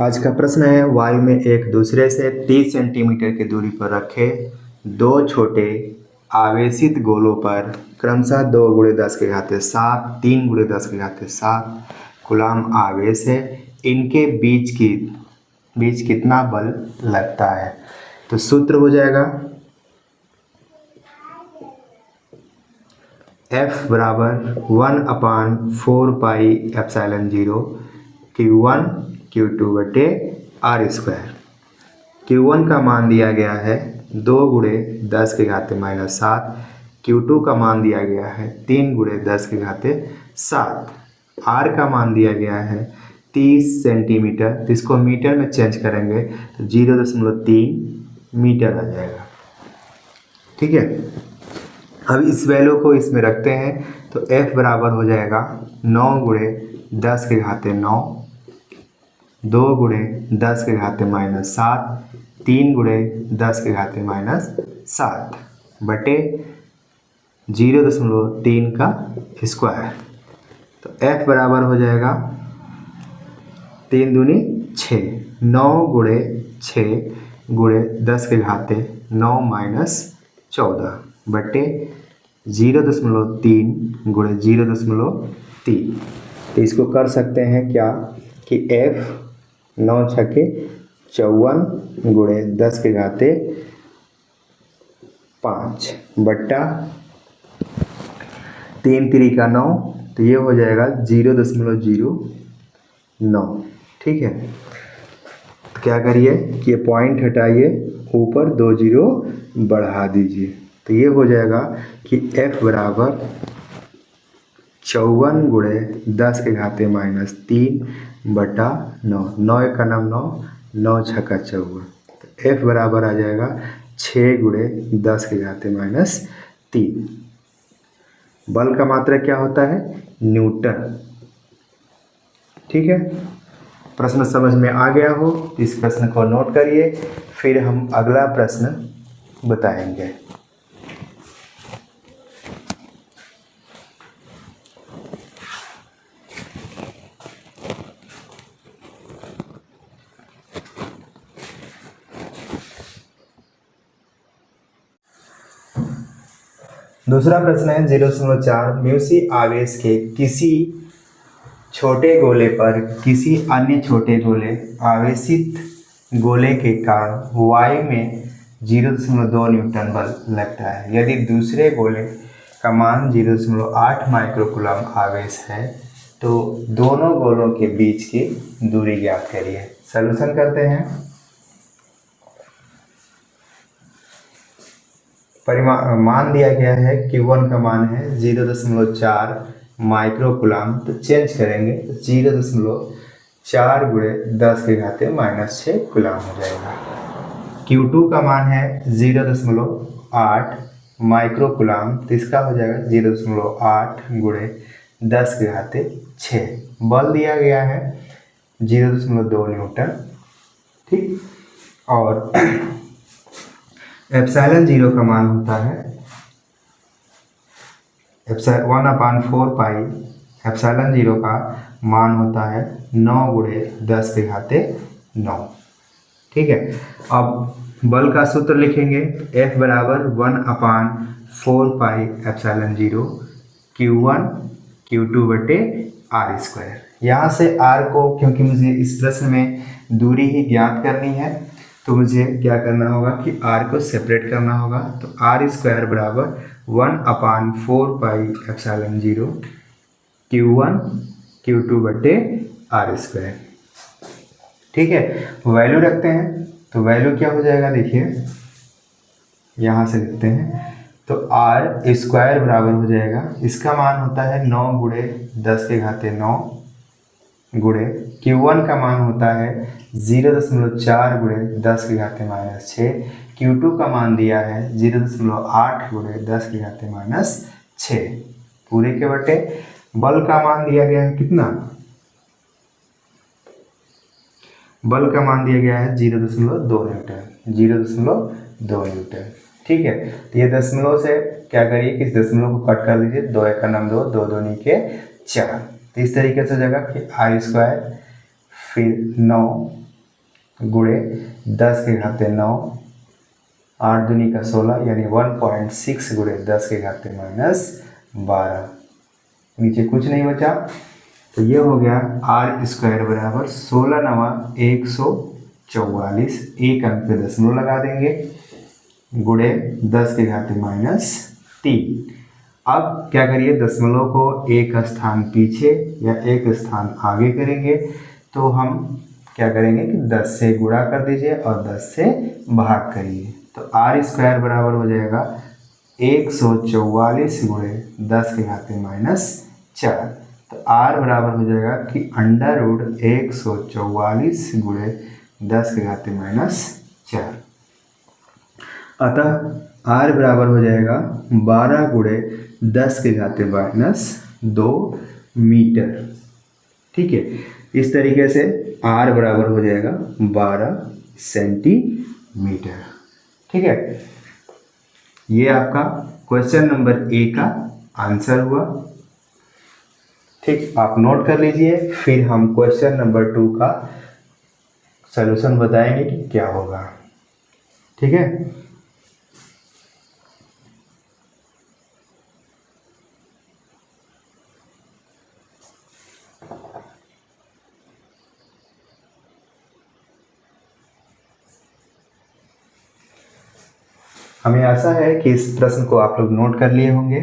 आज का प्रश्न है, वायु में एक दूसरे से 30 सेंटीमीटर की दूरी पर रखे दो छोटे आवेशित गोलों पर क्रमशः 2 × 10⁷, 3 × 10⁷ कूलाम आवेश है। इनके बीच कितना बल लगता है? तो सूत्र हो जाएगा F = 1/4πε0 Q1 Q2/r²। Q1 का मान दिया गया है 2 × 10⁻⁷, Q2 का मान दिया गया है 3 × 10⁷, R का मान दिया गया है 30 सेंटीमीटर। तो इसको मीटर में चेंज करेंगे तो 0.3 मीटर आ जाएगा। ठीक है, अब इस वैल्यू को इसमें रखते हैं तो F बराबर हो जाएगा 9 × 10⁻⁹, 2 × 10⁻⁷, 3 × 10⁻⁷ बटे 0.3 का स्क्वायर। तो F बराबर हो जाएगा 3 दूनी 6, 9 × 6 × 10⁻⁹ 14 बटे 0.3 × 0.3। तो इसको कर सकते हैं क्या कि F 9 छके 54 × 10⁵ बट्टा 3 3 का 9, तो ये हो जाएगा 0.09। ठीक है, तो क्या करिए कि ये पॉइंट हटाइए, ऊपर 2 0 बढ़ा दीजिए। तो ये हो जाएगा कि F बराबर 54 × 10⁻³ बटा 9, 9 का नाम 9, 9 छक्का 54। तो F बराबर आ जाएगा 6 × 10⁻³ बल का मात्रा क्या होता है? न्यूटन। ठीक है, प्रश्न समझ में आ गया हो तो इस प्रश्न को नोट करिए, फिर हम अगला प्रश्न बताएंगे। दूसरा प्रश्न है 0.4 μc आवेश के किसी छोटे गोले पर किसी अन्य छोटे गोले आवेशित गोले के कारण वायु में 0.2 न्यूटन बल लगता है। यदि दूसरे गोले का मान 0.8 माइक्रोकूलम आवेश है तो दोनों गोलों के बीच की दूरी ज्ञात करिए। सॉल्यूशन करते हैं। मान दिया गया है Q1 का मान है 0.4 माइक्रोकूलम, तो चेंज करेंगे तो 0.4 × 10⁻⁻6 कूलम हो जाएगा। Q2 का मान है 0.8 माइक्रोकूलम, तो इसका हो जाएगा 0.8 × 10⁻6। बल दिया गया है 0.2 न्यूटन। ठीक, और ε0 का मान होता है 1/4π ε0 का मान होता है 9 × 10⁻⁹। ठीक है, अब बल का सूत्र लिखेंगे। F बराबर 1/4πε0 Q1 Q2/r²। यहाँ से R को, क्योंकि मुझे इस प्रश्न में दूरी ही ज्ञात करनी है, तो मुझे क्या करना होगा कि R को सेपरेट करना होगा। तो r² बराबर 1/4πε0 Q1 Q2/r²। ठीक है, वैल्यू रखते हैं तो वैल्यू क्या हो जाएगा, देखिए यहाँ से लिखते हैं। तो r² बराबर हो जाएगा, इसका मान होता है 9 × 10⁹ गुणे Q1 का मान होता है 0.4 × 10⁻⁶, Q2 का मान दिया है 0.8 × 10⁻⁶, पूरे के बटे बल का मान दिया गया है कितना? बल का मान दिया गया है 0.2 न्यूटन, 0.2 न्यूटन। ठीक है, तो ये दशमलव से क्या करिए कि इस दशमलव को कट कर दीजिए, 2 1 का नाम 2, 2 2 नी के 4। तो इस तरीके से जगह कि r² फिर 9 गुणे 10 के घाते 9, 8 दूनी का 16 यानी 1.6 गुणे 10 के घाते -12। नीचे कुछ नहीं बचा, तो ये हो गया आर स्क्वायर बराबर 16 नवा 144, एक अंक पे दशमलव लगा देंगे, गुणे 10 के घाते -3। अब क्या करिए, दशमलव को एक स्थान पीछे या एक स्थान आगे करेंगे, तो हम क्या करेंगे कि 10 से गुणा कर दीजिए और 10 से भाग करिए, तो आर स्क्वायर बराबर हो जाएगा 144 गुणे 10 के घाते -4। तो आर बराबर हो जाएगा कि √144 गुणे 10 के घाते -4। अतः आर बराबर हो जाएगा 12 गुणे 10 के घाते -2 मीटर। ठीक है, इस तरीके से आर बराबर हो जाएगा 12 सेंटीमीटर। ठीक है, ये आपका क्वेश्चन नंबर ए का आंसर हुआ। ठीक, आप नोट कर लीजिए, फिर हम क्वेश्चन नंबर 2 का सलूशन बताएंगे कि क्या होगा। ठीक है, हमें आशा है कि इस प्रश्न को आप लोग नोट कर लिए होंगे।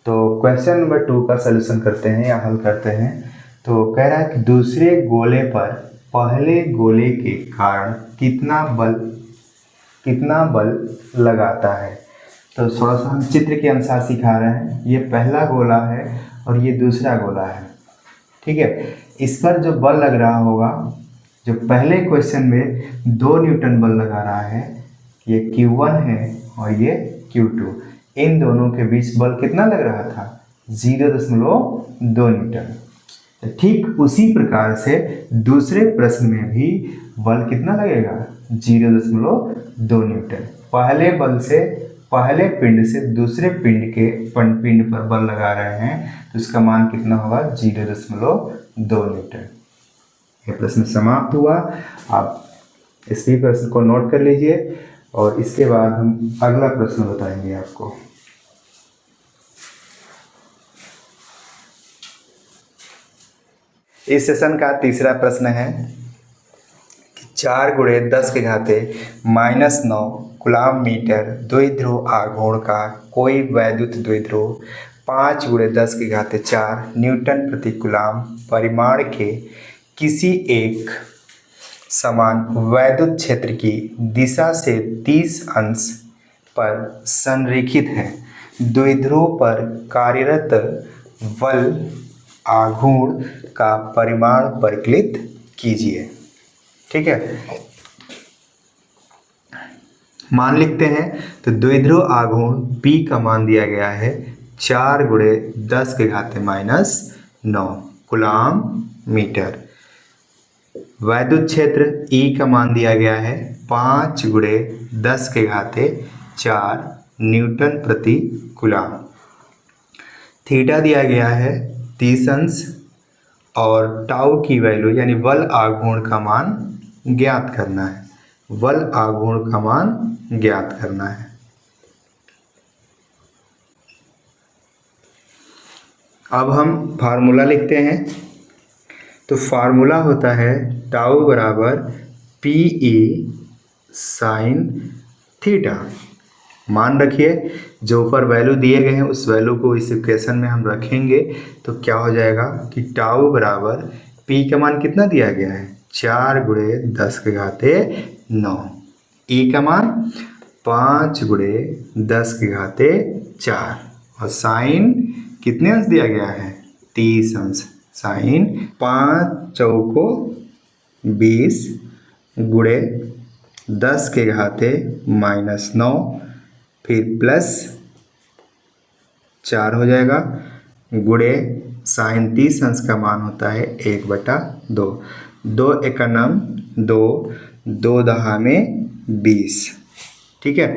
तो क्वेश्चन नंबर 2 का सलूशन करते हैं या हल करते हैं। तो कह रहा है कि दूसरे गोले पर पहले गोले के कारण कितना बल लगाता है। तो थोड़ा सा हम चित्र के अनुसार सिखा रहे हैं। ये पहला गोला है और ये दूसरा गोला है। ठीक है, इस पर जो बल लग रहा होगा, जो पहले क्वेश्चन में 2 न्यूटन बल लगा रहा है, ये Q1 है और ये Q2। इन दोनों के बीच बल कितना लग रहा था? 0.2 न्यूटन। तो ठीक उसी प्रकार से दूसरे प्रश्न में भी बल कितना लगेगा? 0.2 न्यूटन। पहले पिंड से दूसरे पिंड पर बल लगा रहे हैं, तो इसका मान कितना होगा? 0.2 न्यूटन। ये प्रश्न समाप्त हुआ। आप इसी प्रश्न को नोट कर लीजिए और इसके बाद हम अगला प्रश्न बताएंगे आपको। इस सेशन का तीसरा प्रश्न है कि 4 गुणे 10 के घाते -9 कूलाम मीटर द्विध्रुव आघूर्ण का कोई वैद्युत द्विध्रुव 5 गुणे 10 के घाते 4 न्यूटन प्रति कूलाम परिमाण के किसी एक समान वैद्युत क्षेत्र की दिशा से 30 अंश पर संरेखित है। द्विध्रुव पर कार्यरत बल आघूर्ण का परिमाण परिकलित कीजिए। ठीक है, मान लिखते हैं। तो द्विध्रुव आघूर्ण P का मान दिया गया है 4 गुणे 10 के घाते -9 कूलाम मीटर। वैद्युत क्षेत्र E का मान दिया गया है 5 गुणे 10 के घाते 4 न्यूटन प्रति कूलाम। थीटा दिया गया है 30 अंश और टाउ की वैल्यू यानी बल आघूर्ण का मान ज्ञात करना है। बल आघूर्ण का मान ज्ञात करना है। अब हम फार्मूला लिखते हैं। तो फार्मूला होता है टाउ बराबर PE साइन थीटा। मान रखिए, जो ऊपर वैल्यू दिए गए हैं उस वैल्यू को इस इक्वेशन में हम रखेंगे, तो क्या हो जाएगा कि टाउ बराबर P का मान कितना दिया गया है? 4 गुणे 10 के घाते 9। E का मान 5 गुणे 10 के घाते 4 और साइन कितने अंश दिया गया है? 30 अंश। साइन 5 चौको 20 गुणे 10 के घाते -9 फिर प्लस 4 हो जाएगा गुणे साइन 30 अंश का मान होता है 1/2। 2 एका नाम 2, 2 दहा में 20। ठीक है,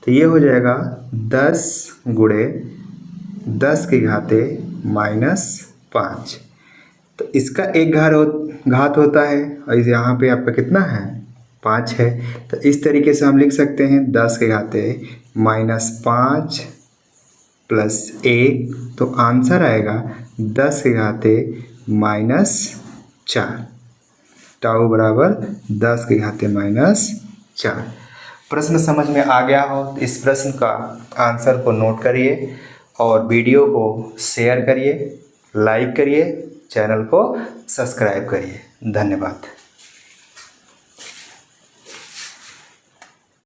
तो ये हो जाएगा 10 गुणे 10 के घाते -5। तो इसका एक घात होता है और यहाँ पे आपका कितना है? 5 है। तो इस तरीके से हम लिख सकते हैं 10 के घाते -5 प्लस 1, तो आंसर आएगा 10 के घाते -4। टाउ बराबर 10 के घाते -4। प्रश्न समझ में आ गया हो तो इस प्रश्न का आंसर को नोट करिए और वीडियो को शेयर करिए, लाइक करिए, चैनल को सब्सक्राइब करिए। धन्यवाद।